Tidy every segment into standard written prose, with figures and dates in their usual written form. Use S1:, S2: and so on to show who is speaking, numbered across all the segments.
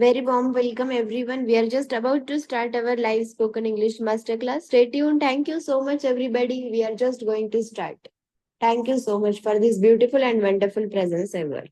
S1: Very warm welcome, everyone. We are just about to start our live spoken English masterclass. Stay tuned. Thank you so much, everybody. We are just going to start. Thank you so much for this beautiful and wonderful presence ever.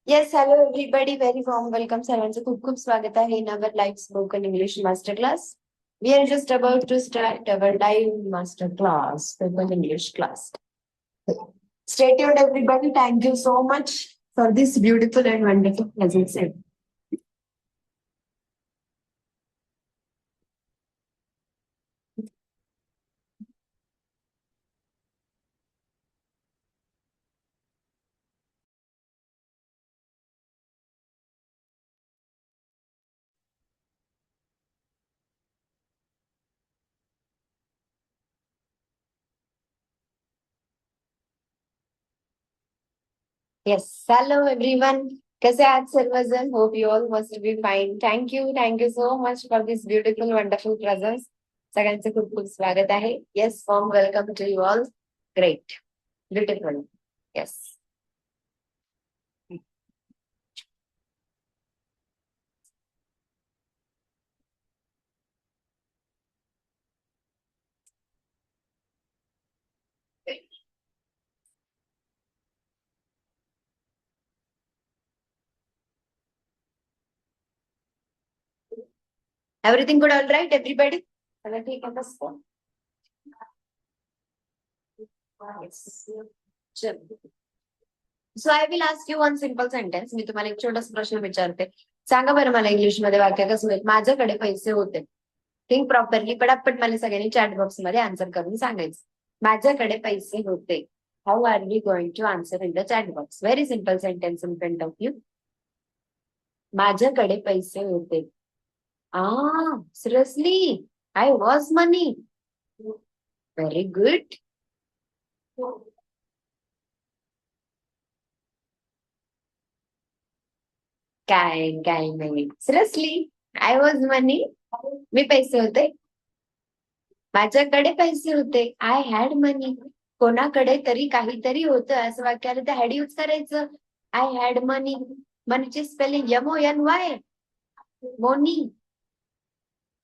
S1: Yes, hello everybody. Very warm welcome. सर्वांचं खूप खूप स्वागत आहे in our live spoken English masterclass. We are just about to start our live masterclass, spoken English class. Stay tuned, everybody. Thank you so much for this beautiful and wonderful presence. Yes, hello everyone. कसे आहात सर्वजण? Hope you all must be fine. Thank you so much for this beautiful, wonderful presence. सगळ्यांचं खूप खूप स्वागत आहे. Yes, warm welcome to you all. Great, beautiful. Yes. Everything good, all right, everybody? सगळं ठीक आहे बस? Yes. चल. So I will ask you one simple sentence. मी तुम्हाला एक छोटासा प्रश्न विचारते. सांगा बरं मला इंग्लिशमध्ये वाक्य कसं होईल. माझ्याकडे पैसे होते. Think properly. पटापट मला सगळ्यांनी चॅट बॉक्स मध्ये आन्सर करून सांगायचं. माझ्याकडे पैसे होते. How are we going to answer in the chat box? Very simple sentence in front of you. माझ्याकडे पैसे होते. Seriously? I was money. Very good. काय काय नाही. Seriously, I was money. मी पैसे होते. माझ्याकडे पैसे होते. I had money. कोणाकडे तरी काहीतरी होतं असं वाक्य आलं तर हॅड यूज करायचं. I had money. मनीची स्पेलिंग MONY. मोनी.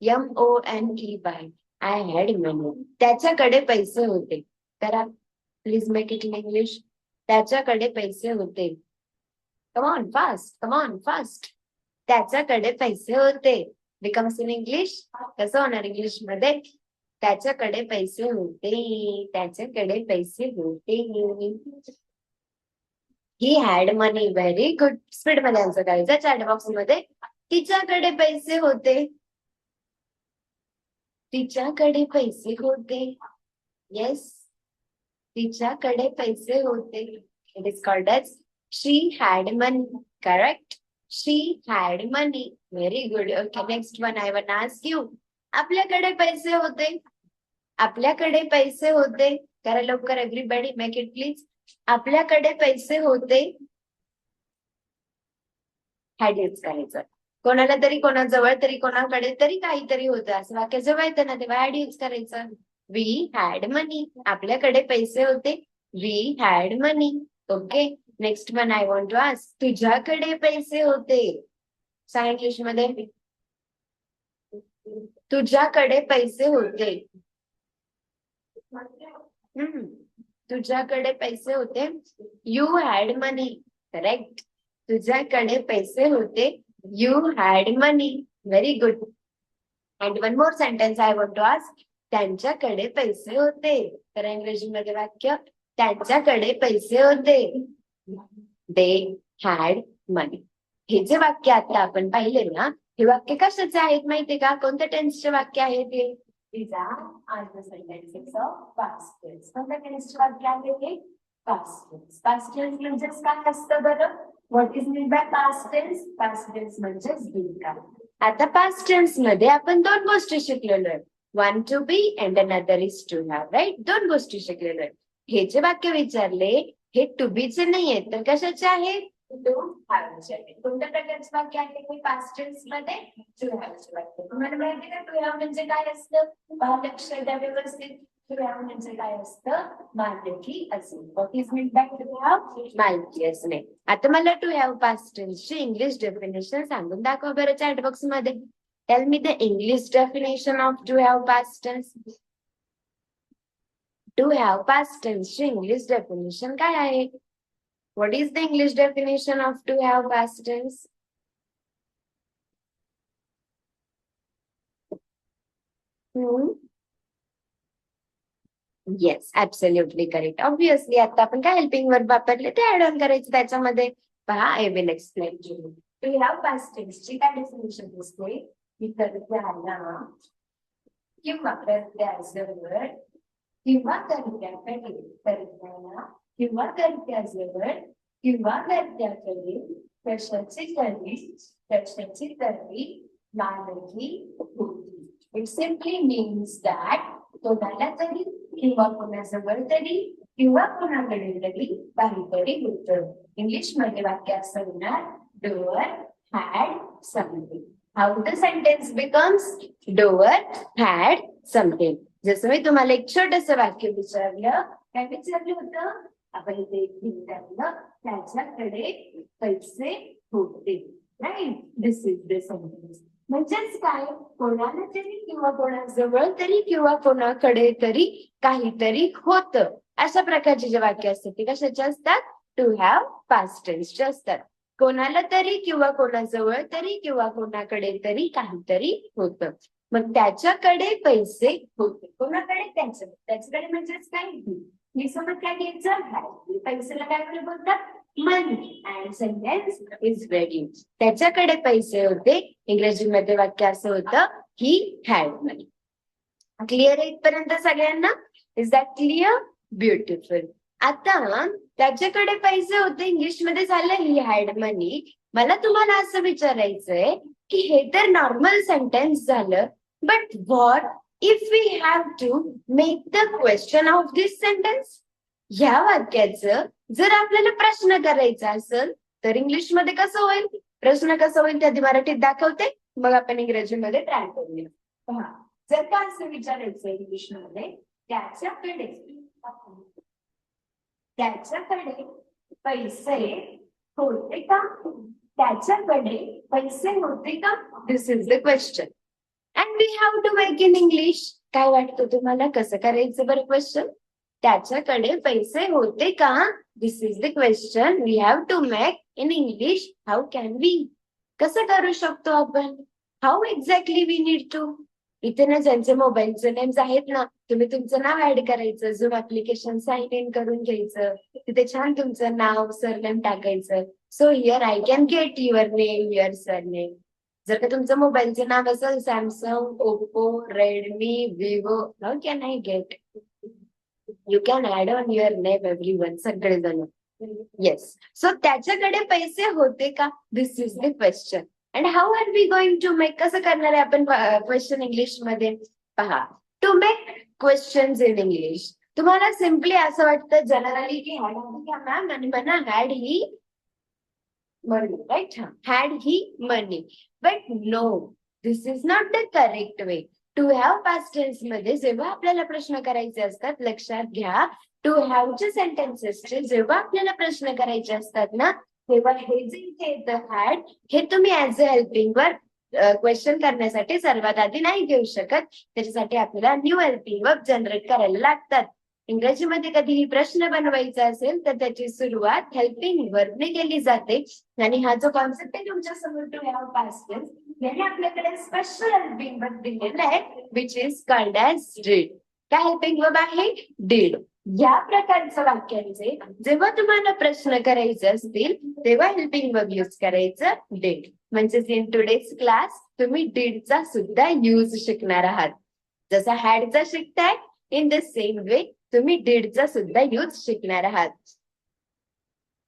S1: MONEY. I had money. त्याच्याकडे पैसे होते. करा please make it in English. त्याच्याकडे पैसे होते. कम on fast, come on fast. त्याच्याकडे पैसे होते. Becomes in English. कसं होणार इंग्लिश मध्ये? त्याच्याकडे पैसे होते. त्याच्याकडे पैसे होते. He had money. Very good. Speed मध्ये आन्सर करायचा चॅट बॉक्स मध्ये. तिच्याकडे पैसे होते. तिच्याकडे पैसे होते. येस, तिच्याकडे पैसे होते. It is called as she had money. Correct. She had money. Very good. Okay, next one I one ask you. आपल्याकडे पैसे होते. आपल्याकडे पैसे होते. करा लवकर एव्हरीबडी, मेक इट प्लीज. आपल्याकडे पैसे होते. हॅड यूज करायचं. कोणाला तरी, कोणाजवळ तरी, कोणाकडे तरी काहीतरी होतं असं वाक्य जेव्हा येतं ना तेव्हा हॅड यूज करायचं. We had money. आपल्याकडे पैसे होते. We had money. Okay, next one I want to ask. तुझ्याकडे पैसे होते. सांग इंग्लिश मध्ये. तुझ्याकडे पैसे होते. तुझ्याकडे पैसे होते. You had money. करेक्ट. तुझ्याकडे पैसे होते. You had money. Very good. And one more sentence I want to ask. त्यांच्याकडे पैसे होते. तर इंग्रजीमध्ये वाक्य त्यांच्याकडे पैसे होते. They had money. हे जे वाक्य आता आपण पाहिले ना, हे वाक्य कशाचे आहेत माहितीये का? कोणत्या टेन्सचे वाक्य आहेत हे? These are the sentences of past tense. कोणत्या टेन्सचे वाक्य आहे हे? Past tense. Past tense म्हणजेच काय असतं बरं? What is meant by past tense? Past tense म्हणजेच भूतकाळ. आता past tense मध्ये आपण दोन गोष्टी शिकलेलो आहे. One to be and another is to have, right? दोन गोष्टी शिकलेलो आहे. हे जे वाक्य विचारले हे टू बी चे नाहीये तर कशाचे आहे? टू हॅव चे आहे. कोणत्या प्रकारचे वाक्य आहे हे पास्ट टेन्स मध्ये? टू हॅव चे वाक्य. तुम्हाला माहिती का टू हॅव म्हणजे काय असतं? लक्ष द्या व्यवस्थित. टू हॅव म्हणजे काय असतं? मालकी असणे. What is mean by to have? मालकी असणे. आता मला टू हॅव पास्ट टेन्स ची इंग्लिश डेफिनेशन सांगून दाखवा बरं चॅट बॉक्स मध्ये. Tell me the English definition of to have past tense. To have past tense ची इंग्लिश डेफिनेशन काय आहे? What is the English definition of to have past tense? Yes, absolutely correct. Obviously, आता आपण काय helping verb वापरले ते add on करायचं त्याच्यामध्ये. पहा, I will explain to you. To have past tense ची काय डेफिनेशन असते? की कर्त्याला किंवा कर्त्याजवळ किंवा कर्त्याकडे, कर्त्याला किंवा कर्त्याजवळ किंवा कर्त्याकडे कशाची तरी मालकी होती. इट सिम्पली मीन्स दॅट कोणाला तरी किंवा कोणाजवळ तरी किंवा कोणाकडे तरी काहीतरी होतं. इंग्लिश मध्ये वाक्य असं होणार, door had something. How the sentence becomes? Door had something. जसं मी तुम्हाला एक छोटस वाक्य विचारलं, काय विचारलं होतं? आपण इथे विचारलं त्याच्याकडे पैसे होते. Right, this is the sentence. म्हणजेच काय? कोणाला तरी किंवा कोणाजवळ तरी किंवा कोणाकडे तरी काहीतरी होतं. अशा प्रकारचे जे वाक्य असतात ते कशाचे असतात? टू हॅव पास्ट टेन्सचे असतात. कोणाला तरी किंवा कोणाजवळ तरी किंवा कोणाकडे तरी काहीतरी होतं. मग त्याच्याकडे पैसे होते. कोणाकडे? त्याच्याकडे म्हणजेच काय? मी सोबत काय घ्यायचं? पैशाला काय बोलतात? Money. And sentence is ready. त्याच्याकडे पैसे होते. इंग्रजीमध्ये वाक्य असं होतं, ही हॅड मनी. क्लिअर आहे इथपर्यंत सगळ्यांना? Is that clear? ब्युटिफुल. आता त्याच्याकडे पैसे होते इंग्लिशमध्ये झालं ही हॅड मनी. मला तुम्हाला असं विचारायचंय की हे तर नॉर्मल सेंटेन्स झालं, but what if we have to make the question of this sentence? या वाक्याचं जर आपल्याला प्रश्न करायचा असेल तर इंग्लिशमध्ये कसं होईल? प्रश्न कसा होईल ते आधी मराठीत दाखवते, मग आपण इंग्रजीमध्ये ट्राय करूया. पहा, जर का असं विचारायचं इंग्लिशमध्ये, त्याच्याकडे पैसे होते का? त्याच्याकडे पैसे होते का? This is the question. And we have to make in English. काय वाटतं तुम्हाला, कसं करायचं बरं क्वेश्चन? त्याच्याकडे पैसे होते का? This is the question we have to make in English. How can we? कसं करू शकतो आपण? How exactly we need to? इथे ना ज्यांचे मोबाईलचे नेम्स आहेत ना, तुम्ही तुमचं नाव ऍड करायचं, झूम ऍप्लिकेशन साइन इन करून घ्यायचं, तिथे छान तुमचं नाव सरनेम टाकायचं. So here I can get your name, your surname. जर का तुमचं मोबाईलचं नाव असेल Samsung, Oppo, Redmi, Vivo, how can I get? You can add on your name everyone, सगळेजण. येस. सो त्याच्याकडे पैसे होते का? This is the question. And how are we going to make? कसं करणार आहे आपण क्वेश्चन इंग्लिश मध्ये? पहा, to make questions in English तुम्हाला सिम्पली असं वाटतं जनरली की हॅड घ्या मॅम आणि म्हणा had he money, right? Had he money. But no, this is not the correct way. To have past tense मध्ये जेव्हा आपल्याला प्रश्न करायचे असतात, लक्षात घ्या, टू हॅवच्या सेंटेन्सेसचे जेव्हा आपल्याला प्रश्न करायचे असतात ना, तेव्हा हे जे इथे येतं हॅड, हे तुम्ही as a helping verb question करण्यासाठी सर्वात आधी नाही घेऊ शकत. त्याच्यासाठी आपल्याला न्यू हेल्पिंग वर्ब जनरेट करायला लागतात. इंग्रजीमध्ये कधीही प्रश्न बनवायचा असेल तर त्याची सुरुवात हेल्पिंग वर्बने केली जाते. आणि हा जो कॉन्सेप्ट आहे तुमच्या समोर टू हॅव पास्ट टेन्स, याने आपल्याकडे स्पेशल हेल्पिंग वर्ब दिलेला आहे which is called as did. काय हेल्पिंग वर्ब आहे? डीड. या प्रकारच्या वाक्यांचे जेव्हा तुम्हाला प्रश्न करायचे असतील तेव्हा हेल्पिंग वर्ब यूज करायचं डीड. म्हणजेच इन टुडेज क्लास तुम्ही डीडचा सुद्धा यूज शिकणार आहात. जसा हॅडचा शिकताय, इन द सेम वे तुम्ही डीडचा सुद्धा यूज शिकणार आहात.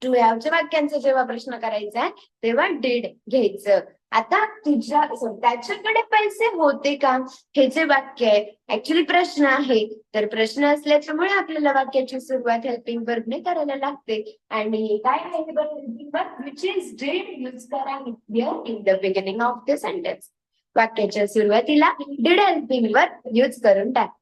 S1: टू हॅवच्या वाक्यांचा जेव्हा प्रश्न करायचा आहे तेव्हा डीड घ्यायचं. आता त्याच्याकडे पैसे होते का, हे जे वाक्य आहे ऍक्च्युली प्रश्न आहे. तर प्रश्न असल्याच्यामुळे आपल्याला वाक्याची सुरुवात हेल्पिंग वर्बने करायला लागते. आणि काय आहे helping verb? Which is did use करा here in the beginning of the sentence. वाक्याच्या सुरुवातीला डीड हेल्पिंग वर्ब यूज करून टाक.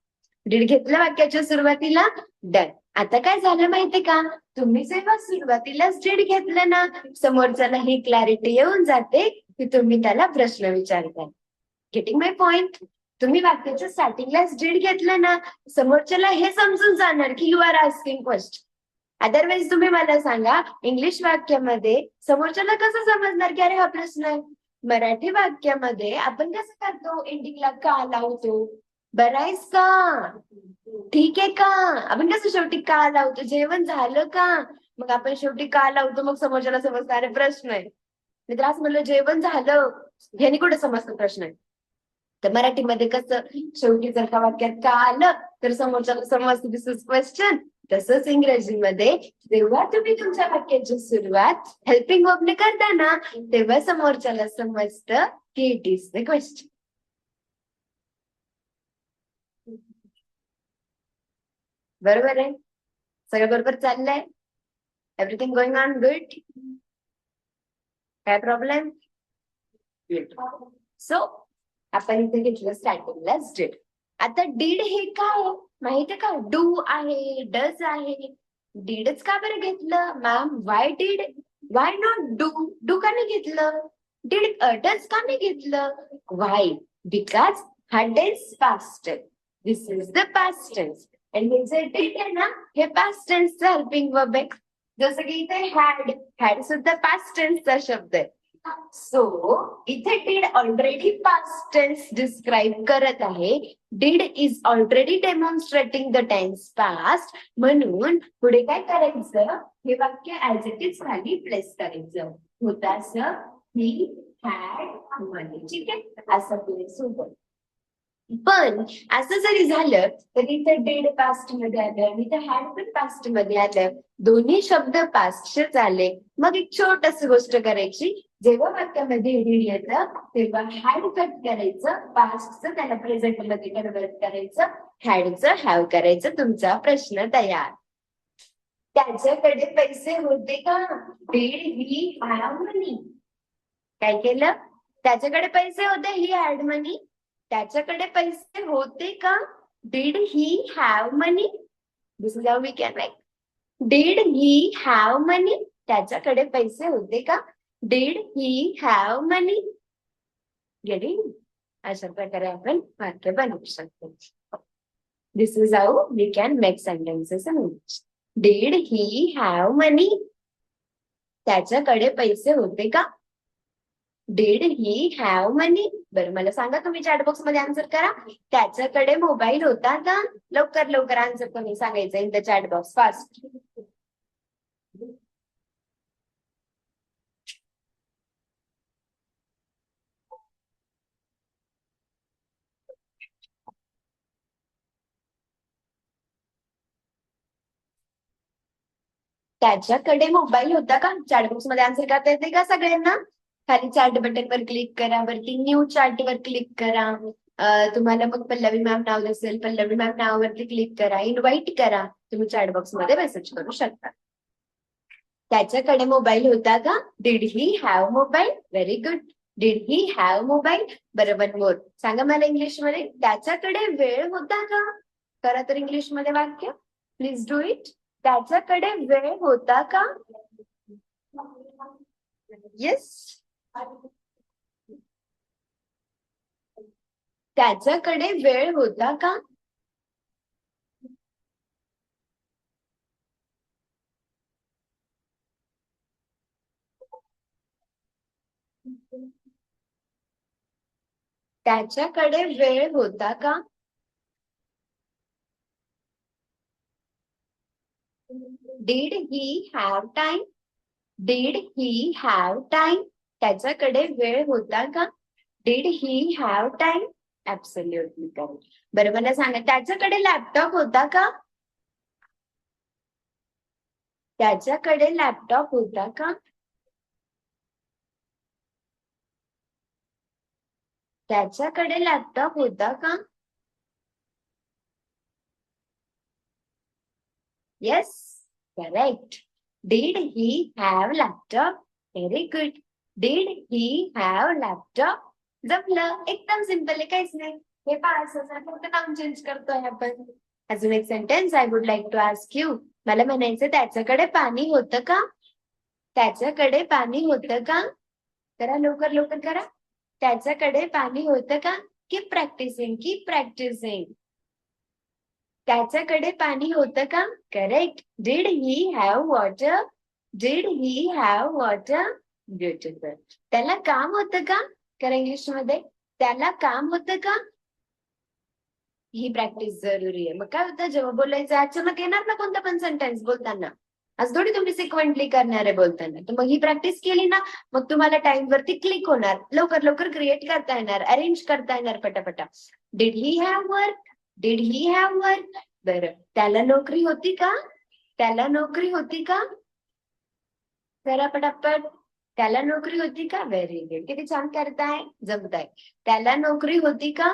S1: डीड घेतलं वाक्याच्या सुरुवातीला, डन. आता काय झालं माहितीये का, तुम्ही जेव्हा सुरुवातीलाच डीड घेतलं ना, समोरच्याला ही क्लॅरिटी येऊन जाते की तुम्ही त्याला प्रश्न विचारताय. गेटिंग माय पॉइंट? तुम्ही वाक्याच्या स्टार्टिंगलाच डीड घेतलं ना, समोरच्याला हे समजून जाणार की you are asking question. Otherwise तुम्ही मला सांगा, इंग्लिश वाक्यामध्ये समोरच्याला कसं समजणार की अरे हा प्रश्न आहे? मराठी वाक्यामध्ये आपण कसं करतो, एंडिंगला का लावतो? बरं आहेस का? ठीक आहे का? आपण कसं शेवटी का लावतो? जेवण झालं का? मग आपण शेवटी का लावतो, मग समोरच्याला समजतं अरे प्रश्न आहे. मी त्रास म्हणलं जेवण झालं, ह्यानी कुठे समजतं प्रश्न आहे? तर मराठीमध्ये कसं शेवटी जर का वाक्यात का आलं तर समोरच्याला समजतं दिस इज क्वेश्चन. तसंच इंग्रजीमध्ये जेव्हा तुम्ही तुमच्या वाक्याची सुरुवात हेल्पिंग वर्बने करता ना, तेव्हा समोरच्याला समजतं की इट इज द क्वेश्चन. बरोबर आहे? सगळं बरोबर चाललंय? Everything going on good? काय प्रॉब्लेम? सो आपण इथे घेतलं स्टार्टिंगलाच डीड. आता डीड हे काय माहितीये का? डू आहे, डज आहे. डीडच का बरं घेतलं ma'am? Why did? Why not do? Do का नाही घेतलं? डीड डज का नाही घेतलं? वाय? बिकॉज हा टेन्स पास्ट आहे. This is the past tense. आणि हे जे डीड आहे ना, हे पास्ट टेन्सचं हेल्पिंग वर्ब आहे. जसं की इथे हॅड सुद्धा पास्ट टेन्सचा शब्द आहे. सो इथे did already past tense describe करत आहे. Did is already demonstrating the tense past. म्हणून पुढे काय करायचं, हे वाक्य ऍज इट इज खाली प्लेस करायचं. होतं असं ही हॅड मनी. ठीक आहे, असं प्लेस होतं. पण असं जरी झालं तरी इथे डीड पास्ट मध्ये आलं आणि इथे हॅड पण पास्ट मध्ये आलं. दोन्ही शब्द पास्टचे आले. मग एक छोटस गोष्ट करायची, जेव्हा वाक्यामध्ये डीड येतं तेव्हा हॅड कट करायचं, पास्टचं त्याला प्रेझेंट मध्ये कन्वर्ट करायचं, हॅडचं हॅव करायचं. तुमचा प्रश्न तयार. त्याच्याकडे पैसे होते का? डीड ही हॅव मनी? काय केलं? त्याच्याकडे पैसे होते, ही हॅड मनी. त्याच्याकडे पैसे होते का? Did he have money? This is how we can write. Did he have money? त्याच्याकडे पैसे होते का? Did he have money? Getting? अशा प्रकारे आपण वाक्य बनवू शकतो. This is how we can make sentences in English. Did he have money? त्याच्याकडे पैसे होते का? Did he have money? बरं मला सांगा, तुम्ही चॅटबॉक्स मध्ये आन्सर करा. त्याच्याकडे मोबाईल होता का? लवकर लवकर आन्सर तुम्ही सांगायचं in the chat box fast. त्याच्याकडे मोबाईल होता का? चॅटबॉक्स मध्ये आन्सर करता येते का सगळ्यांना? खाली चॅट बटन वर क्लिक करा, वरती न्यू चॅट वर क्लिक करा. तुम्हाला मग पल्लवी मॅम नाव दिसेल, पल्लवी मॅम नावावरती क्लिक करा, इन्व्हाइट करा. तुम्ही चॅटबॉक्स मध्ये मेसेज करू शकता. त्याच्याकडे मोबाईल होता का? Did he have mobile? Very good. Did he have mobile? बरोबर. मोर सांगा मला इंग्लिश मध्ये. त्याच्याकडे वेळ होता का? करा तर इंग्लिश मध्ये वाक्य. Please do it. त्याच्याकडे वेळ होता का? येस. त्याच्याकडे वेळ होता का? त्याच्याकडे वेळ होता का? Did he have time? Did he have time? त्याच्याकडे वेळ होता का? Did he have time? Absolutely correct. बरं मला सांगा, त्याच्याकडे लॅपटॉप होता का? त्याच्याकडे लॅपटॉप होता का? त्याच्याकडे लॅपटॉप होता का? Yes. Correct. Did he have laptop? Very good. Did he have laptop? जमलं. एकदम सिंपल आहे, काहीच नाही. हे पास फक्त नाम चेंज करतोय आपण. अजून एक sentence I would like to ask you. मला म्हणायचं, त्याच्याकडे पाणी होतं का? त्याच्याकडे पाणी होतं का? करा लवकर लवकर करा. त्याच्याकडे पाणी होतं का? Keep practising, keep practising. त्याच्याकडे पाणी होतं का? Correct. Did he have water? Did he have water? Beautiful. त्याला काम होतं का? करा इंग्लिश मध्ये. त्याला काम होतं का? ही प्रॅक्टिस जरुरी आहे. मग काय होतं, जेव्हा बोलायचं अचानक येणार ना कोणता पण सेंटेन्स बोलताना, आज थोडी तुम्ही सिक्वेंटली करणार आहे बोलताना. तर मग ही प्रॅक्टिस केली ना, मग तुम्हाला टाइम वरती क्लिक होणार, लवकर लवकर क्रिएट करता येणार, अरेंज करता येणार पटापटा. Did he have work? Did he have work? बरं, त्याला नोकरी होती का? त्याला नोकरी होती का? करा पटापट. त्याला नोकरी होती का? Very good. किती छान करताय, जमताय. त्याला नोकरी होती का?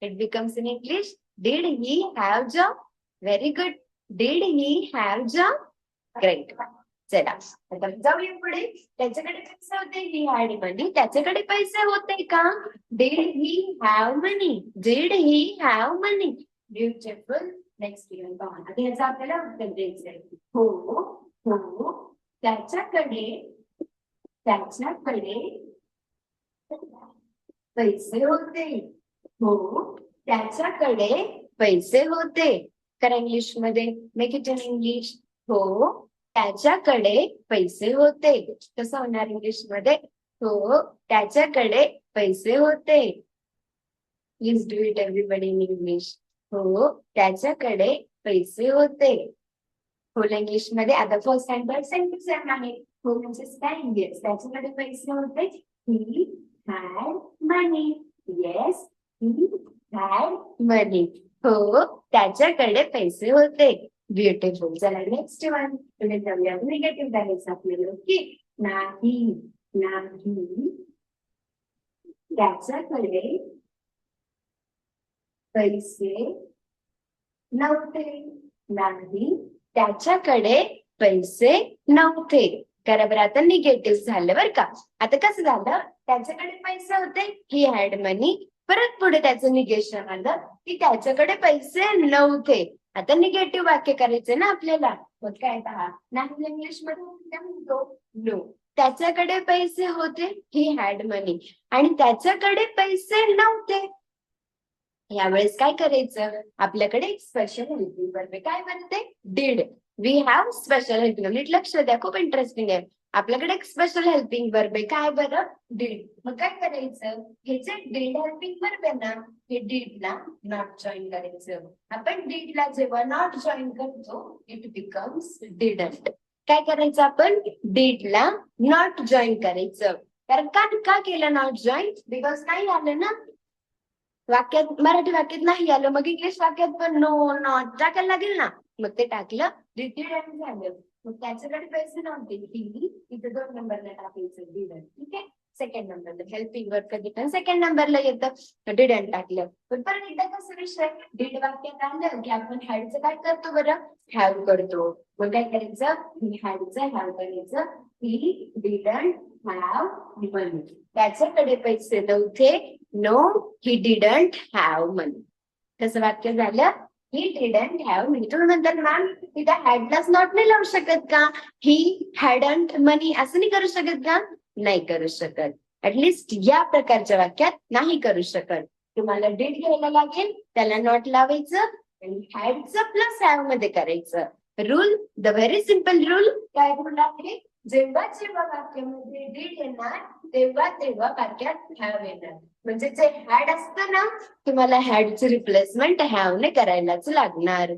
S1: It becomes in English, did he have job? Very good. Did he have job? Great. चला आता जाऊया पुढे. त्याच्याकडे पैसे होते, ही हॅड मनी. त्याच्याकडे पैसे होते का? Did he have money? Did he have money? Beautiful. Next आता याचं आपल्याला उत्तर द्यायचंय. हो हो. त्याच्याकडे त्याच्याकडे पैसे होते. हो त्याच्याकडे पैसे होते. करा इंग्लिश मध्ये. Make it in English. हो त्याच्याकडे पैसे होते. कसं होणार इंग्लिश मध्ये? हो त्याच्याकडे पैसे होते. Please do it everybody in English. हो त्याच्याकडे पैसे होते. फुल इंग्लिश मध्ये. आता फर्स्ट स्टँडर्ड सेंटेन्स आहे. हो म्हणजे काय इंग्लिश. त्याच्याकडे पैसे होते. He had money. Yes he had money. हो त्याच्याकडे पैसे होते. ब्युटिफुल. चला नेक्स्ट वन. तुम्ही जाऊया निगेटिव्ह करायचं आपल्याला. ओके. नाही नाही त्याच्याकडे पैसे नव्हते. नाही त्याच्याकडे पैसे नव्हते. करा बरं, आता निगेटिव्ह झालं बरं का. आता कसं झालं, त्याच्याकडे पैसे होते, ही हॅड मनी. परत पुढे त्याचं निगेशन आलं की त्याच्याकडे पैसे नव्हते. आता निगेटिव्ह वाक्य करायचे ना आपल्याला. मग काय पहा, नाही इंग्लिश मध्ये म्हणतो नो. त्याच्याकडे पैसे होते, ही हॅड मनी, आणि त्याच्याकडे पैसे नव्हते. यावेळेस काय करायचं, आपल्याकडे एक स्पेशल हेल्पिंग वर्ब आहे. काय बनते, did. We have special helping. नीट लक्ष द्या, खूप इंटरेस्टिंग आहे. आपल्याकडे एक स्पेशल हेल्पिंग वर्ब आहे. काय बरं, डिड. मग काय करायचं, हे जे डिड हेल्पिंग वर्ब आहे ना, हे डिडला नॉट जॉईन करायचं. आपण डिडला जेव्हा नॉट जॉईन करतो, इट बिकम्स डिडंट. काय करायचं, आपण डिडला नॉट जॉईन करायचं. कारण का केलं नॉट जॉईन, बिकॉज नाही आलं ना वाक्यात, मराठी वाक्यात नाही आलं, मग इंग्लिश वाक्यात पण नो नॉट टाकायला लागेल ना. मग ते टाकलं, डिडंट झालं. मग त्याच्याकडे पैसे नव्हते, इथे 2 नंबरला टाकायचं डिडंट. ठीक आहे. सेकंड नंबरला हेल्पिंग वर्ब कधी पण सेकंड नंबरला येतं, डिडंट टाकलं. पण परत एकदा कसं विषय, डिड वाक्यात आलं की आपण हॅडचं काय करतो बरं, हॅव करतो. मग काय करायचं, हॅडचं हॅव करायचं. He didn't have money. त्याच्याकडे पैसे नव्हते. नो, ही डिडंट हॅव मनी. कसं वाक्य झालं, ही डिडंट हॅव मनी. तुम्ही म्हणतात मॅम तिथे हॅडलाच नॉट नाही लावू शकत का, ही हॅडंट मनी असं नाही करू शकत का, नाही करू शकत. ऍटलिस्ट या प्रकारच्या वाक्यात नाही करू शकत. तुम्हाला डिड घ्यायला लागेल, त्याला नॉट लावायचं आणि हॅडचं प्लस हॅव मध्ये करायचं. Rule, the very simple rule. काय रूल आहे, जेव्हा जेव्हा वाक्यामध्ये डिड येणार तेव्हा तेव्हा वाक्यात हॅव येणार. म्हणजे जे हॅड असतं ना, तुम्हाला हॅडची रिप्लेसमेंट हॅव ने करायलाच लागणार.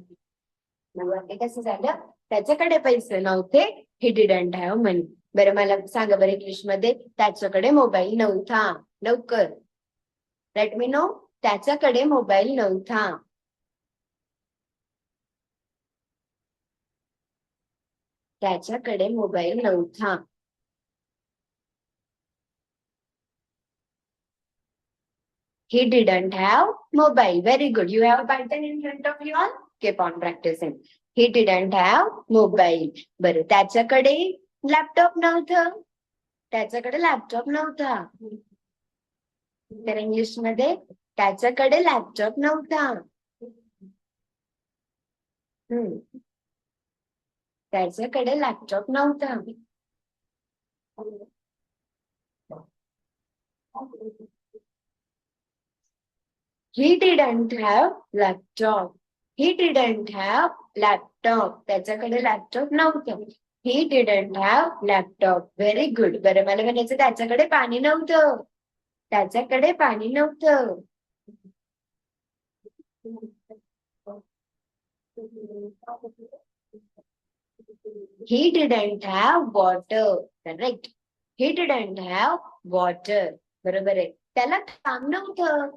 S1: वाक्य कसं झालं, त्याच्याकडे पैसे नव्हते, ही डिडंट हॅव मनी. बरं मला सांगा बरं इंग्लिश मध्ये, त्याच्याकडे मोबाईल नव्हता. लवकर लेट मी नो, त्याच्याकडे मोबाईल नव्हता. त्याच्याकडे मोबाईल नव्हता. He didn't have mobile. Very good. You have a pattern in front of you all. Keep on practicing. He didn't have mobile. बरं, त्याच्याकडे लॅपटॉप नव्हतं. त्याच्याकडे लॅपटॉप नव्हता. तर इंग्लिश मध्ये त्याच्याकडे लॅपटॉप नव्हता. त्याच्याकडे लॅपटॉप नव्हता. He didn't have laptop. He didn't have laptop. त्याच्याकडे लॅपटॉप नव्हतं. He didn't have laptop. Very good. बरं मला म्हणायचं त्याच्याकडे पाणी नव्हतं. त्याच्याकडे पाणी नव्हतं. He didn't have water. Correct. He didn't have water. बरोबर आहे. त्याला काम नव्हतं.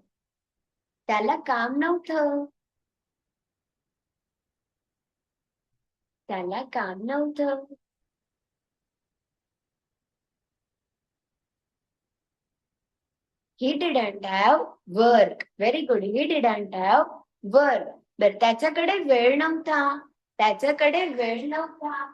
S1: त्याला काम नव्हतं. त्याला काम नव्हतं. He didn't have work. Very good. He didn't have work. बर त्याच्याकडे वेळ नव्हता. त्याच्याकडे वेळ नव्हता.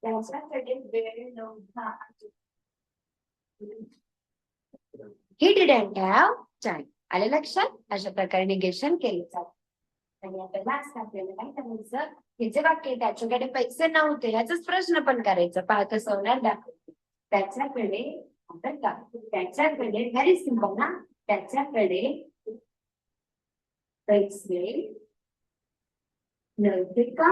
S1: त्याच्याकडे वेळ नव्हता. He didn't have time. आले लक्षात, अशा प्रकारे निगेशन केले जाते. आणि आता लास्ट आपल्याला काय करायचं, हे जे वाक्य त्याच्याकडे पैसे नव्हते ह्याचाच प्रश्न पण करायचा. पहा कसं होणार दाखवते. त्याच्याकडे त्याच्याकडे व्हेरी सिम्पल ना, त्याच्याकडे पैसे नव्हते का,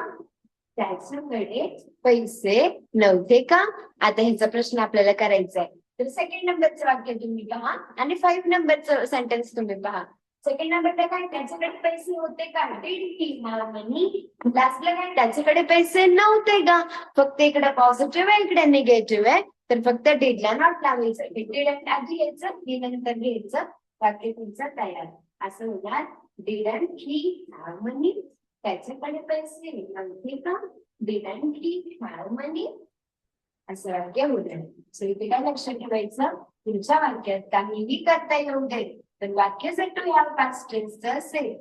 S1: त्याच्याकडे पैसे नव्हते का. आता ह्याचा प्रश्न आपल्याला करायचा आहे. तर सेकंड नंबरचं वाक्य तुम्ही पहा आणि 5 नंबरचं सेंटेन्स तुम्ही पहा. सेकंड नंबरला काय, त्याच्याकडे पैसे होते का, डिड ही हॅव मनी. लास्टला काय, त्याच्याकडे पैसे नव्हते का. फक्त इकडे पॉझिटिव्ह आहे, इकडे निगेटिव्ह आहे. तर फक्त डिडला नॉट लावायचं. डिडंट आधी घ्यायचं, ही नंतर घ्यायचं. वाक्य तुमचं तयार. असं होणार, डिडंट ही हॅव मनी. त्याच्याकडे पैसे नव्हते का, डिडंट ही हॅव मनी. असं वाक्य होतं. सो इथे काय लक्षात ठेवायचं, तुमच्या वाक्यात काहीही करता येऊ दे पण वाक्य जर टू हॅव पास्ट टेन्सचं असेल,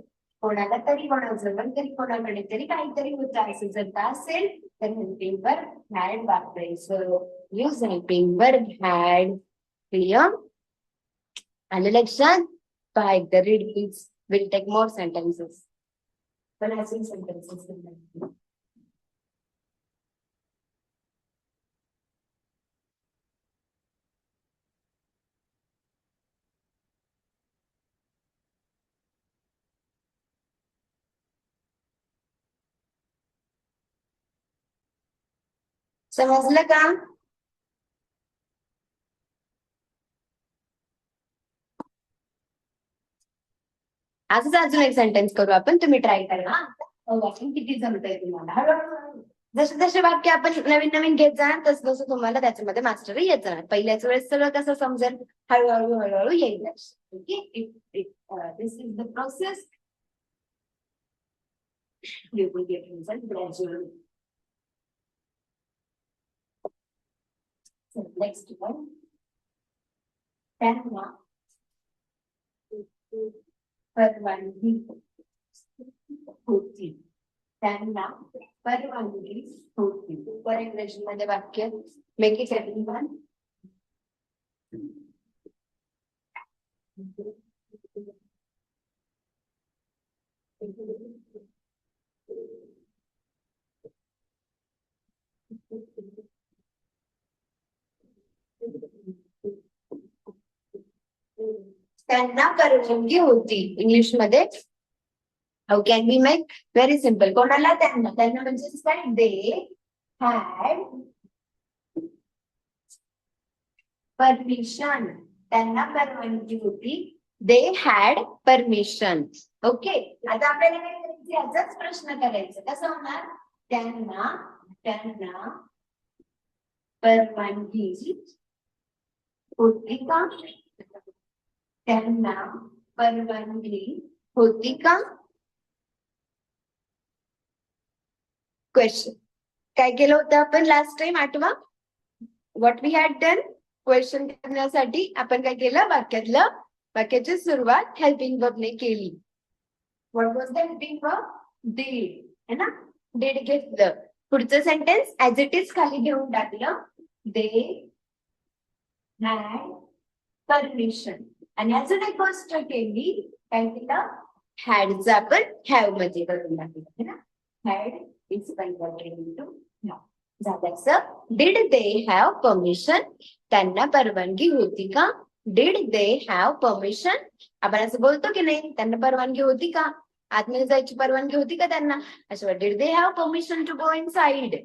S1: कोणाला तरी कोणाजवळ तरी कोणाकडे तरी काहीतरी होतं असं जर का असेल तर हेल्पिंग वर्ब हॅड वापरायचं. Use helping verb had. Clear? आलं लक्षात? पहा एकदा read please. Will take more sentences. पण अजून सेंटेन्सेस समजलं का? आजच अजून एक सेंटेन्स करू आपण, तुम्ही ट्राय करा. वाचून किती जमतंय तुम्हाला. हळूहळू जसे जसे वाक्य आपण नवीन नवीन घेत जाणार तसं तसं तुम्हाला त्याच्यामध्ये मास्टरी येत जाणार. पहिल्याच वेळेस सगळं कसं समजेल, हळूहळू हळूहळू येईल. This is the process. You will get result gradually. So next one. त्यांना परवानगी होती. त्यांना परवानगी होती. पर इंग्रजीमध्ये वाक्य मेक इट एव्हरीवन. त्यांना परवानगी होती. इंग्लिश मध्ये how can be make very simple. कोणाला? त्यांना. त्यांना म्हणजे काय? दे हॅड परमिशन. त्यांना परवानगी होती. They had permission. ओके. आता आपल्याला काय करायचं, याचाच प्रश्न करायचा. कसं होणार? त्यांना परवानगी होती का? त्यांना परवानगी होती का? क्वेश्चन. काय केलं होतं आपण लास्ट टाइम? आठवा. What we had done. Question करण्यासाठी आपण काय केलं? वाक्याची सुरुवात हेल्पिंग वर्बने केली. What was the helping verb? Did. है ना? डिड घेतलं. पुढचं सेंटेन्स ऍज इट इज खाली घेऊन टाकलं. दे हॅड परमिशन. आणि अजून एक गोष्ट केली. काय केलं? हॅडचं आपण हॅव मध्ये करून टाकलं. है ना? Had is converted into have. झालं. Did they have permission. त्यांना परवानगी होती का? Did they have permission. आपण असं बोलतो की नाही, त्यांना परवानगी होती का? आतमध्ये जायची परवानगी होती का त्यांना? असं did they have permission to go inside.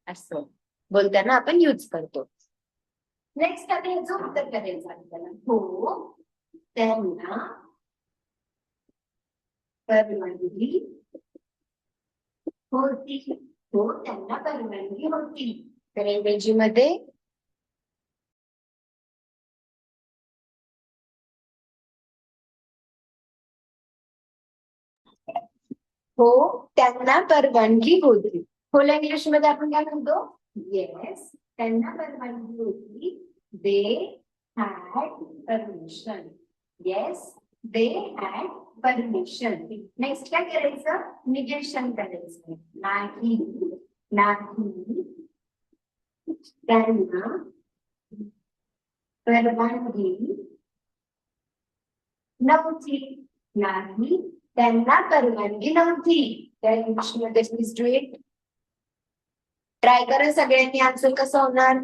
S1: असं बोलताना आपण यूज करतो. नेक्स्ट आता ह्याचं उत्तर करायचं आपल्याला. हो त्यांना परवानगी होती. हो त्यांना परवानगी होती. तर इंग्रजीमध्ये हो त्यांना परवानगी होती. खोला इंग्लिश मध्ये आपण काय म्हणतो? येस त्यांना परवानगी होती. They had permission. Yes they had permission. Next काय करायचं? निगेशन करायचं. नाही त्यांना परवानगी नव्हती. नाही त्यांना परवानगी नव्हती. त्या इंग्लिशमध्ये प्लीज डू इट. ट्राय करा सगळ्यांनी. आन्सर कसं होणार?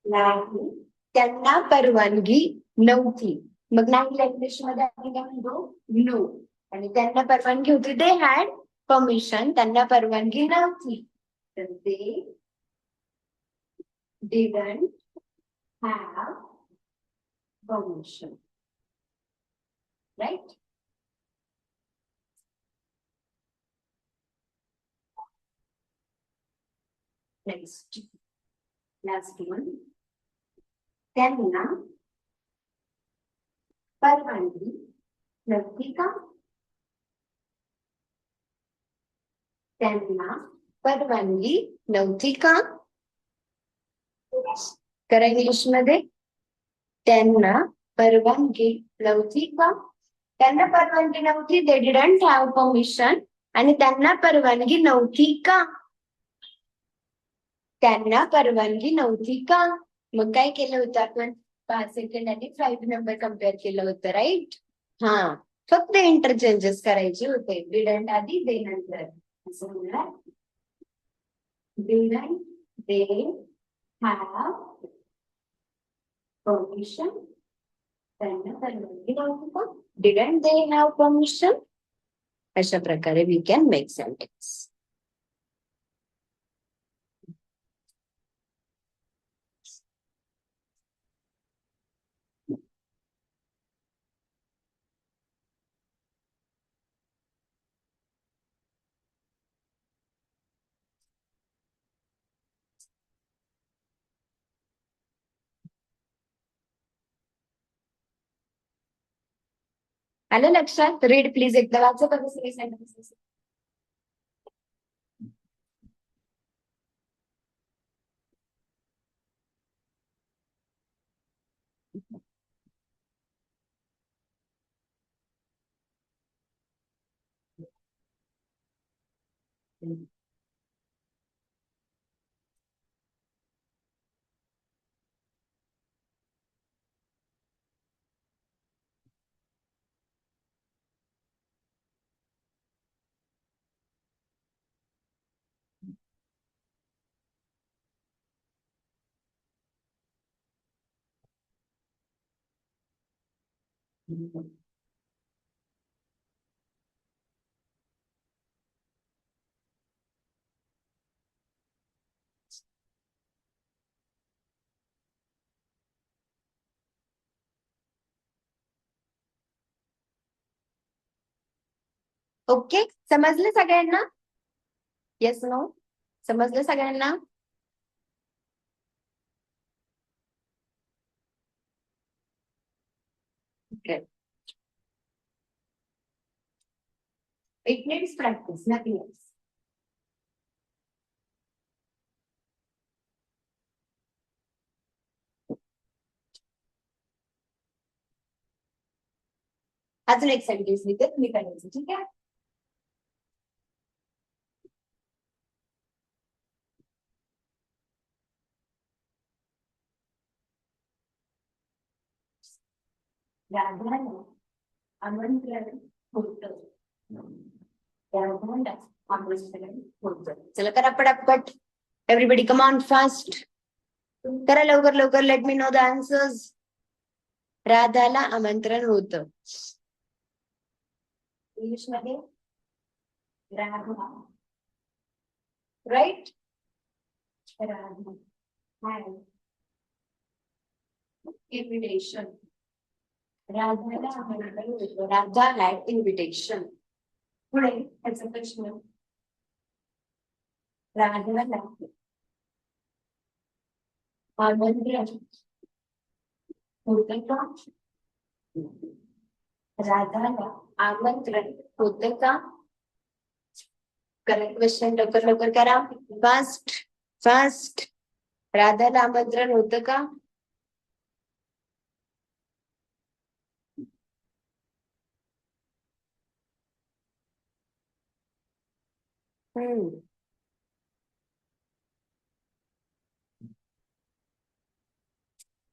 S1: नाही त्यांना परवानगी नव्हती. मग नाही इंग्लिश मध्ये आपण काय म्हणतो? नो. आणि त्यांना परवानगी होती. They had permission. त्यांना परवानगी नव्हती. तर they didn't have permission. Right. Next last one त्यांना परवानगी नव्हती का? त्यांना परवानगी नव्हती का? करा इंग्लिश मध्ये. त्यांना परवानगी नव्हती का? त्यांना परवानगी नव्हती. दे डिडंट हॅव परमिशन. आणि त्यांना परवानगी नव्हती का? त्यांना परवानगी नव्हती का? मग काय केलं होतं आपण? 5 सेकंड आणि 5 नंबर कम्पेअर केलं होतं, राईट? हा, फक्त इंटरचेंजेस करायचे होते. डिडंट आधी, दे नंतर. असं म्हणणार, डिडंट दे हॅव परमिशन. त्यांना परवानगी नव्हती का? Didn't they have permission. अशा प्रकारे वी कॅन मेक सेंटेन्स. आलं लक्षात? रीड प्लीज एकदा वाचा बघा सगळे सेंटेन्सेस. ओके, समजलं सगळ्यांना? Yes no? समजलं सगळ्यांना? It needs practice, nothing else. अजून एक सेंटेन्स लिहिते, तुम्ही करायचं, ठीक आहे? राधाला आमंत्रण होतं. राधाला आमंत्रण होतं. चला करा पटापट. Everybody come on fast. करा लवकर लवकर. Let me know the answers. राधाला आमंत्रण होतं. इंग्लिश मध्ये Radha, right? Radha had invitation. राधाला आमंत्रण होतं. Radha had invitation. पुढे त्याचा प्रश्न. राधाला आमंत्रण होतं का? राधाला आमंत्रण होतं का? Correct question. लवकर लवकर करा. Fast fast. राधाला आमंत्रण होतं का?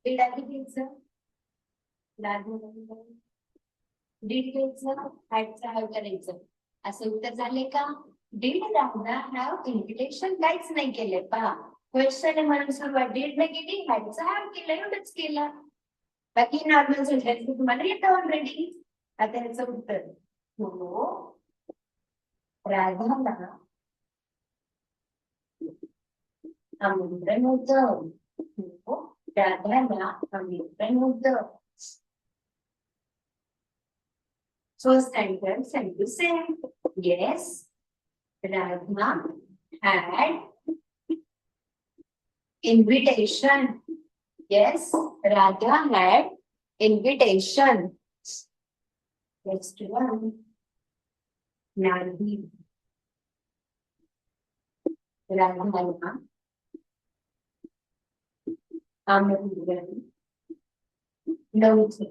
S1: Did I घ्यायचं? राधाला did घ्यायचं, हॅडचं हॅव करायचं. असं उत्तर झाले का? Did Radha have invitation? काहीच नाही केलंय पहा. क्वेश्चन आहे म्हणून सुरुवात did ने केली, हॅडचं हॅव केलं, एवढंच केलं. बाकी नॉर्मल सेंटेन्स तुम्हाला येतं ऑलरेडी. आता याचं उत्तर हो, राधाला आमंत्रण होतं. हो, राधाला आमंत्रण होतं. First sentence and to say yes, Radha had Invitation. Yes, Radha had invitation. Next one. Nandhi. Radha Amandran. Noti.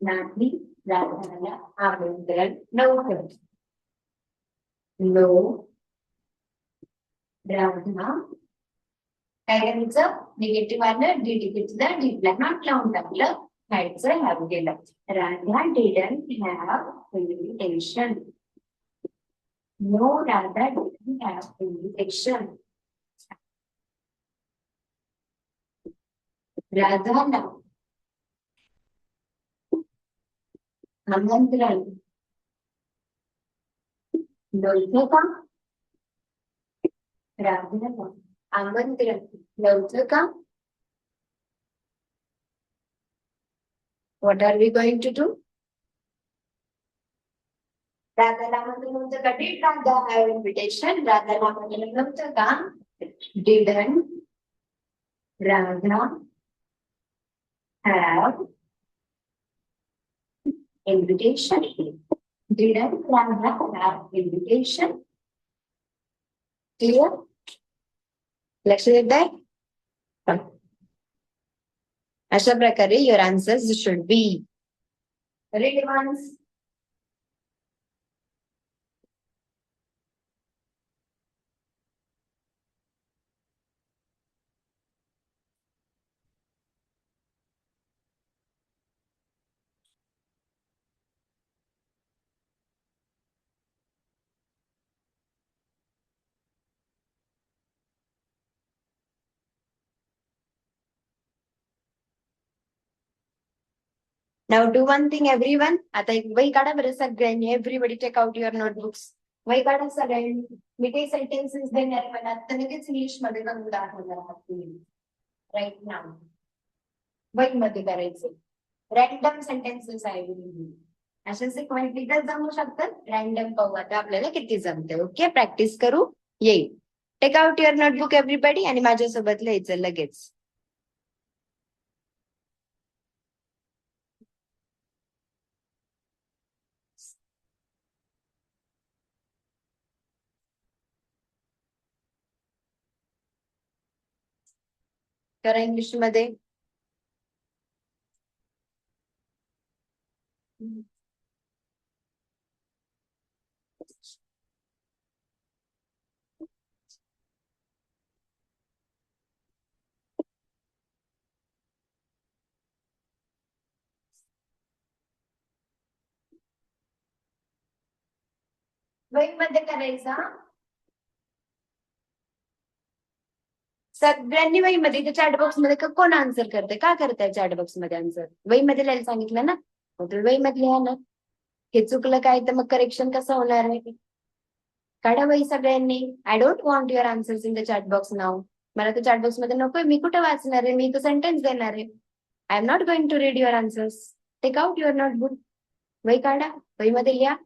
S1: Nandhi. Radha Amandran. Noti. No. Radha. कायचं निगेटिव्ह आलं डी घेतलं डीपला नॉट लावून टाकलं खायचं हॅव गेलं Radha didn't have invitation no Radha didn't have invitation राधाला आमंत्रण नव्हतं का राधाला आमंत्रण नव्हतं का what are we going to do राधाला आमंत्रण नव्हतं का did राधा have invitation राधाला आमंत्रण नव्हतं का didn't Radha have invitation didn't Radha have invitation clear लक्ष देत आहे अशा प्रकारे your answers should be read once Now do one thing everyone. आता एक वही काढा बरं सगळ्यांनी everybody take out your notebooks. वही काढा सगळ्यांनी. मी काही sentences देणार पण आता लगेच इंग्लिश मध्ये करून दाखवणार आहात तुम्ही. Right now. वही मध्ये करायचे. Random sentences आहे अशा सिक्वेन्सली तर जमू शकतात. रॅन्डम पाहू आता आपल्याला किती जमते. ओके प्रॅक्टिस करू येईल. Take out your notebook everybody आणि माझ्यासोबत लिहायचं लगेच. करा इंग्लिश मध्ये वही मध्ये करायचा सगळ्यांनी वही मध्ये चॅट बॉक्स मध्ये कोण आन्सर करते का करताय चॅट बॉक्स मध्ये आन्सर वही मध्ये लिहायला सांगितलं ना वही मध्ये लिहा ना हे चुकलं काय तर मग करेक्शन कसं होणार आहे काढा वही सगळ्यांनी I don't want your answers in the chat box नाव मला तर चॅट बॉक्स मध्ये नकोय मी कुठं वाचणार आहे मी तो सेंटेन्स देणार आहे I am not going to read your answers take out your notebook वही काढा वही मध्ये लिहा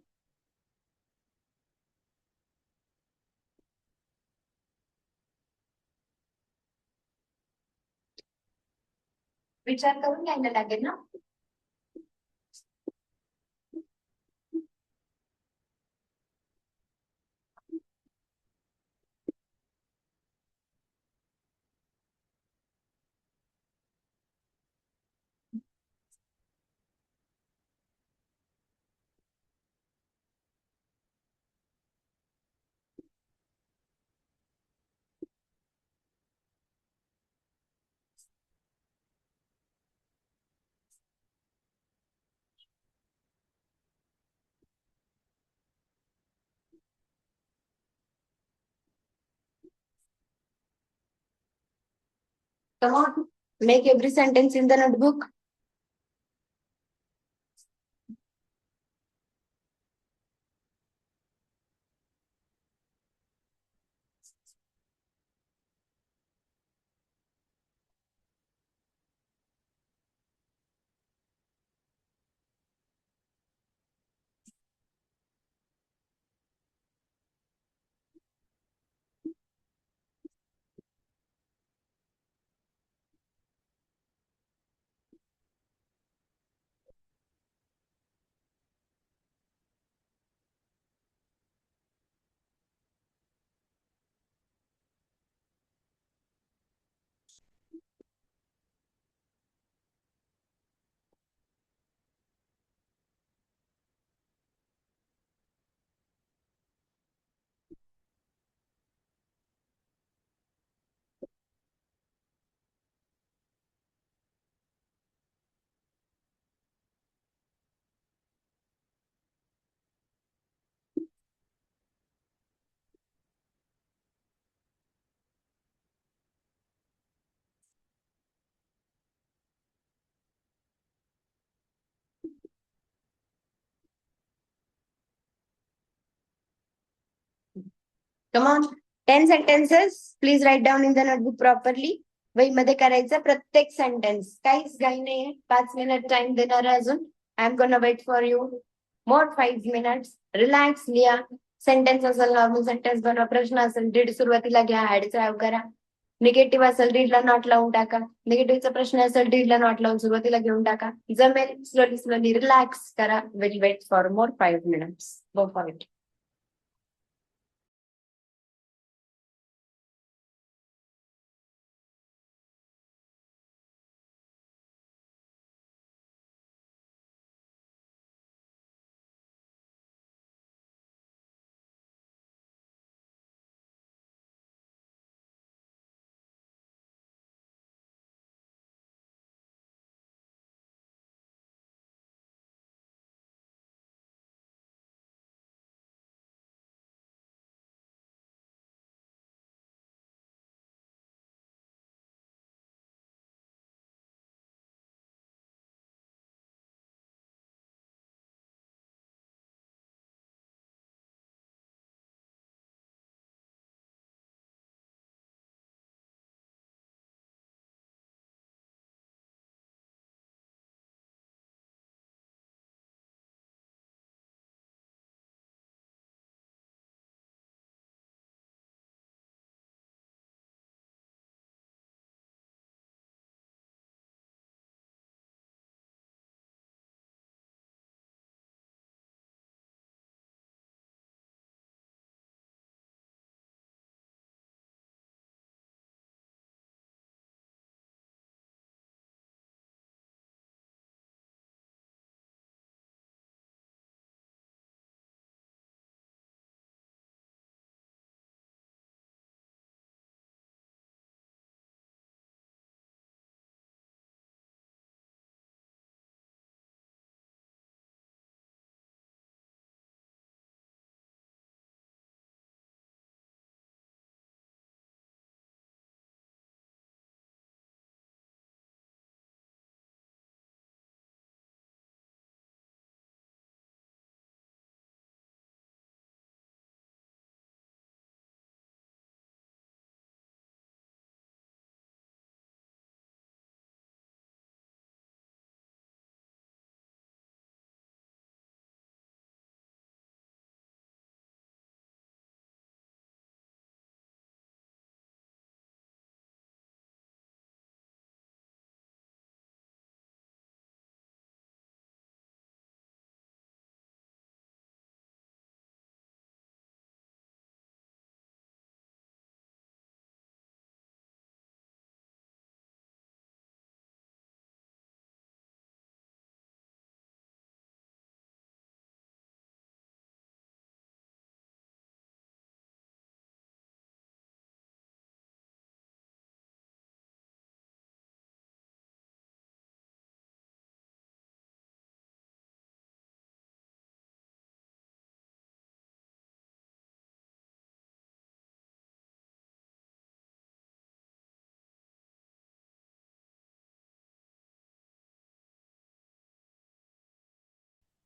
S1: विचार करून घ्यायला लागेल ना Come on, make every sentence in the notebook. Come on. 10 sentences. Please write down in the notebook properly. वहीमध्ये करायचं प्रत्येक सेंटेन्स. काहीच घाई नाहीये. 5 मिनिट टाइम देणार आहे अजून. I am gonna wait for you. More 5 minutes. Relax लिहा. सेंटेन्स असेल नॉर्मल सेंटेन्स बनवा. प्रश्न असेल डीड सुरुवातीला घ्या. ऍडचा ऍड करा. निगेटिव्ह असेल डीडला नॉट लावून टाका. निगेटिव्हचा प्रश्न असेल डीडला नॉट लावून सुरुवातीला घेऊन टाका. जमेल. स्लोली स्लोली रिलॅक्स करा. Will wait for more 5 minutes. Go for it.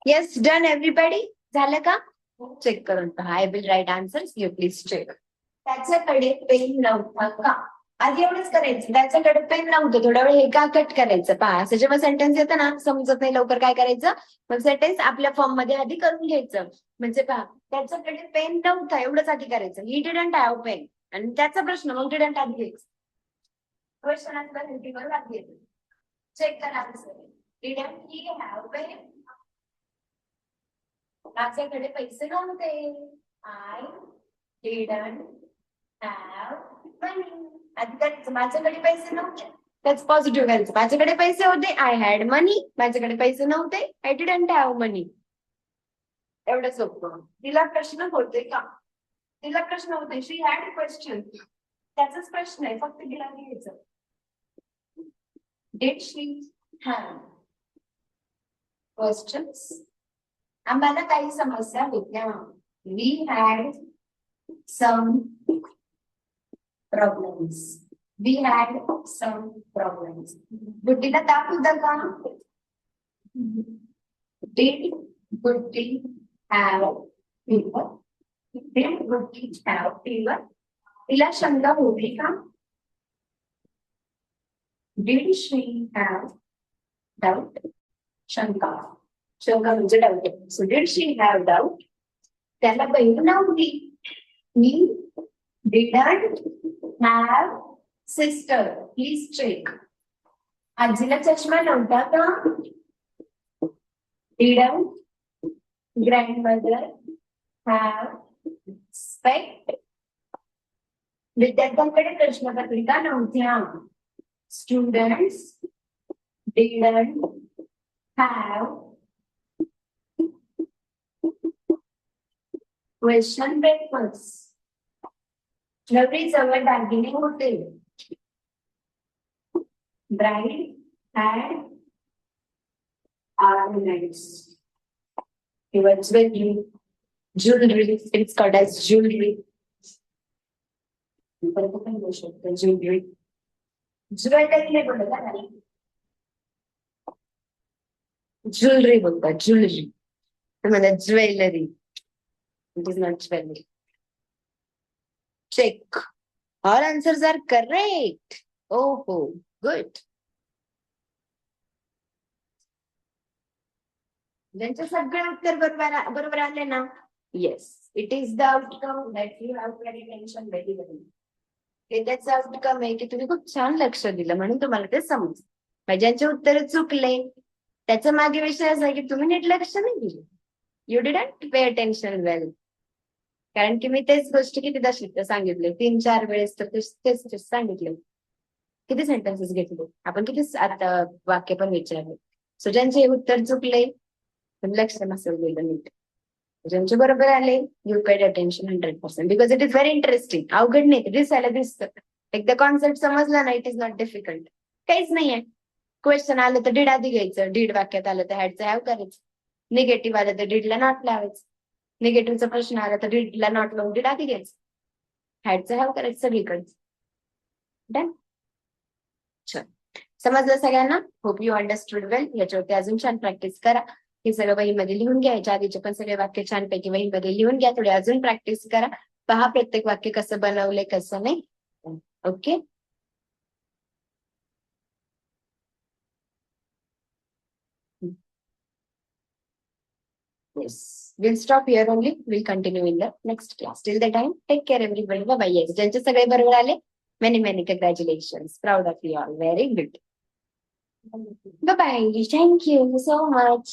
S1: Yes, done everybody. झालं का? चेक करून पहा. I will write answers. You please check. त्याच्याकडे पेन नव्हता का? आधी एवढंच करायचं. त्याच्याकडे पेन नव्हतं. थोडा वेळ हे का कट करायचं पहा. असं जेव्हा सेंटेन्स येतं ना समजत नाही लवकर काय करायचं. मग सेंटेन्स आपल्या फॉर्म मध्ये आधी करून घ्यायचं. म्हणजे पहा त्याच्याकडे पेन नव्हता एवढंच आधी करायचं. He didn't have pen. आणि त्याचा प्रश्न मग डिडंट आधी घ्यायचं. क्वेश्चन आन्सर हेडिंगवर आधी येतो. चेक करा answer. Didn't he have pen. माझ्याकडे पैसे नव्हते. I didn't have money. आधी करायचं माझ्याकडे पैसे नव्हते. त्याच पॉझिटिव्ह करायचं. माझ्याकडे पैसे होते. I had money. माझ्याकडे पैसे नव्हते. I didn't have money. एवढं सोपं. तिला प्रश्न होते का? तिला प्रश्न होते. She had question. त्याचाच प्रश्न आहे. फक्त तिला लिहायचं. Did she have questions. आम्हाला काही समस्या होत्या. We had some problems. We had some problems. बुद्धीला ताप होता का? Did Buddhi have fever? Did Ruchi have fever? तिला शंका होती का? Did she have doubt? शंका. शंका म्हणजे doubt. So did she have doubt? त्याला बहीण नव्हती. He didn't have sister. Please check. आजीला चष्मा नव्हता का? Didn't grandmother have spec? विद्यार्थ्यांकडे प्रश्नपत्रिका नव्हत्या. Students didn't have question papers. नवरी जवळ दागिने होते. Bride had ornaments. It was jewelry. It's called as jewelry. Jewelry. Jewellery बोलतात ना. ज्वेलरी बोलतात. ज्वेलरी म्हणजे jewellery. It is not jewelry. Check. All answers are correct. Oh, good. त्यांचे सगळे उत्तर बरोबर आले ना. Yes, it is the outcome that you have paid attention very well. हे त्याचं आउटकम आहे की तुम्ही खूप छान लक्ष दिलं म्हणून तुम्हाला ते समजलं. ज्यांचे उत्तर चुकले त्याचा मागे विषय असा आहे की तुम्ही नीट लक्ष नाही दिले. यू डिडंट पे अटेन्शन वेल. कारण की मी तेच गोष्टी कितीदा सांगितले 3-4 वेळेस तर तेच सांगितले. किती सेंटेन्सेस घेतले आपण, किती आता वाक्य पण विचारले. सो ज्यांचे उत्तर चुकले लक्ष नसेल दिलं नीट. ज्यांचे बरोबर आले you paid attention 100% because it is very interesting. अवघड नाही, दिसायला दिसतं. एकदा कॉन्सेप्ट समजला ना इट इज नॉट डिफिकल्ट. काहीच नाहीये. क्वेश्चन आलं तर डीड आधी घ्यायचं. डीड वाक्यात आलं तर हॅडचं हॅव करायचं. निगेटिव्ह आलं तर डीडला नॉट लावायचं. निगेटिव्हचा प्रश्न आला तर डीडला नॉट लावून डीड आधी घ्यायचं. हॅडचं हॅव करायचं सगळीकडे. डन. चल, समजलं सगळ्यांना? होप यू अंडरस्टूड वेल. याच्यावरती अजून छान प्रॅक्टिस करा. हे सगळं वहीमध्ये लिहून घ्या. याच्या आधीचे पण सगळे वाक्य छानपैकी वहीमध्ये लिहून घ्या. थोडे अजून प्रॅक्टिस करा. पहा प्रत्येक वाक्य कसं बनवलंय कसं नाही. Okay. Yes, we'll stop here only. We'll continue in the next class. Till the time, take care everybody. Bye bye. Yes, ज्यांचे सगळे बरोबर आले, many congratulations. Proud of you all. Very good. Bye bye. Thank you so much.